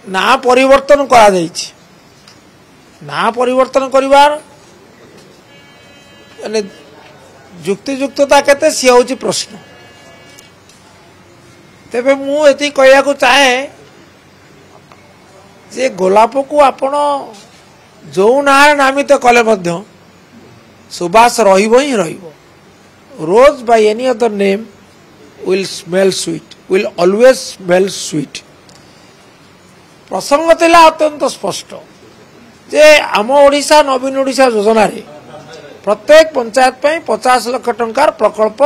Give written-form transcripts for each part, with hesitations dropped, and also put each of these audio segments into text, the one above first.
ना परिवर्तन करा जाइछि ना परिवर्तन करिवार युक्तियुक्तता केते सी होछि प्रश्न। तेबे मु एति कहया को चाहे जे गोलाप को आपण जो ना नामित कले मध्य सुबास रहिबो ही रहिबो। Rose by any other name will smell sweet, will always smell sweet. प्रसंग तिला अत्यंत स्पष्ट जे आम ओडिशा नवीन ओडिशा योजना रे प्रत्येक पंचायत पे 50 लाख टंकार प्रकल्प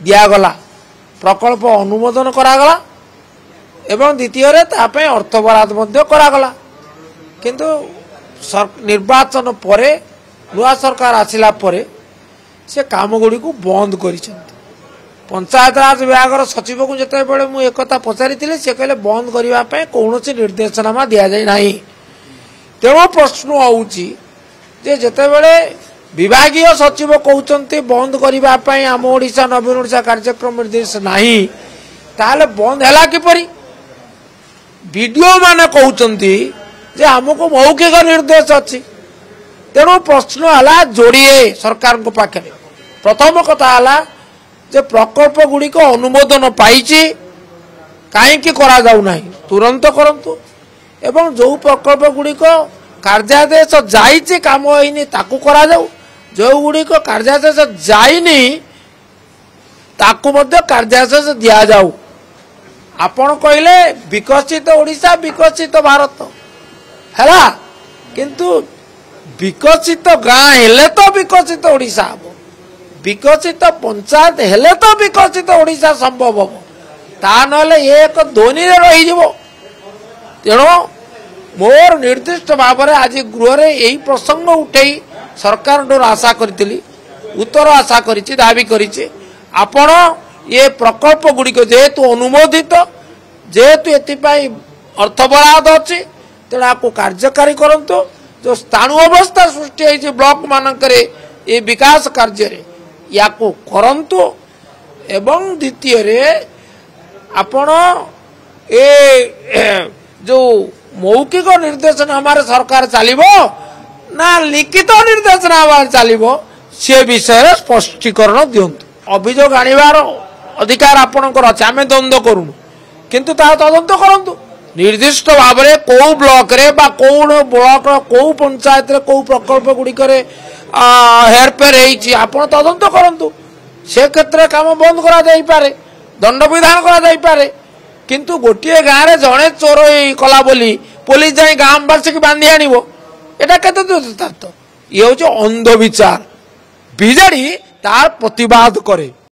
दियागला, प्रकल्प अनुमोदन करागला एवं द्वितीय रे तापे अर्थ बराद मध्य करागला। किंतु निर्वाचन परे नुआ सरकार आसिला परे से काम गुड़ी को बंद करिसेंती। पंचायत राज विभाग सचिव को जते बेले मु एक कथा पचारि से कहले बंद करिवा पे कोनोसी निर्देशनामा दिया जाय नाही। तेणु प्रश्न आउची जे जते बेले विभागीय सचिव कहउचंती बंद करिवा पे आम ओडिशा नवीन ओडिशा कार्यक्रम निर्देश नाही, ताले बंद हैला किपरि? वीडियो माने कहउचंती जे हमको मौखिक निर्देश अछि। तेणु प्रश्न हला जोड़िए सरकार को पाखे। प्रथम कथा हला जे प्रकल्प गुड़ी को अनुमोदन पाइछि काहेकि करा जाउ नाही, तुरंत करंतु। एवं जो प्रकल्प गुड़ी को कार्यादेश जाइछि काम होइनी ताकू करा जाउ, जो गुड़ी को कार्यादेश जाइनी ताकू मध्य कार्यादेश दिया जाउ। आपण कहले विकसित ओडिशा विकसित भारत हैला, किंतु विकसित गाँ हेले तो विकसित ओडिशा हम, विकसित पंचायत हेले तो विकसित ओडिशा संभव हम। ता नले एक ध्वनि रही जीवो। तेणु मोर निर्दिष्ट भाव में आज गृह रे यही प्रसंग उठे सरकार आशा करी उत्तर आशा करिछि दाबी करिछि आपण ये प्रकल्प गुड़िक जेहेतु अनुमोदित जेहेतु एथिपाई अर्थ बराद अच्छी तेणु आपको कार्यकारी करंतु। जो स्थाणु अवस्था सृष्टि होइछि ब्लॉक मानकरे ये विकास कार्य रे याको करंतु। एवं द्वितीय रे आपण ए जो मौखिक निर्देशना हमारे सरकार चलिबो ना लिखित निर्देशना हमारे चलिबो से विषय स्पष्टीकरण दियंतु। अभियोग आनिबार अधिकार आपणकर अछि, आमे द्वंद्व करूनु, किंतु ता तदंत करंतु। निर्दिष्ट भाव में कौ ब्लॉक रे बा कौन ब्लॉक कौ पंचायत रे कौ प्रकल्प गुड़िक हेरफेर होइछि आपण तदंत करंतु। से क्षेत्र काम बंद करा जाई पारे, दंड विधान करा जाई पारे, किंतु गोटे गाँव रे जड़े चोर कला बोली पुलिस जाई गाँव बासिक बांधी आनिबो एटा केते यह हूँ अंधविचार। बिजेडी तार प्रतिवाद करे।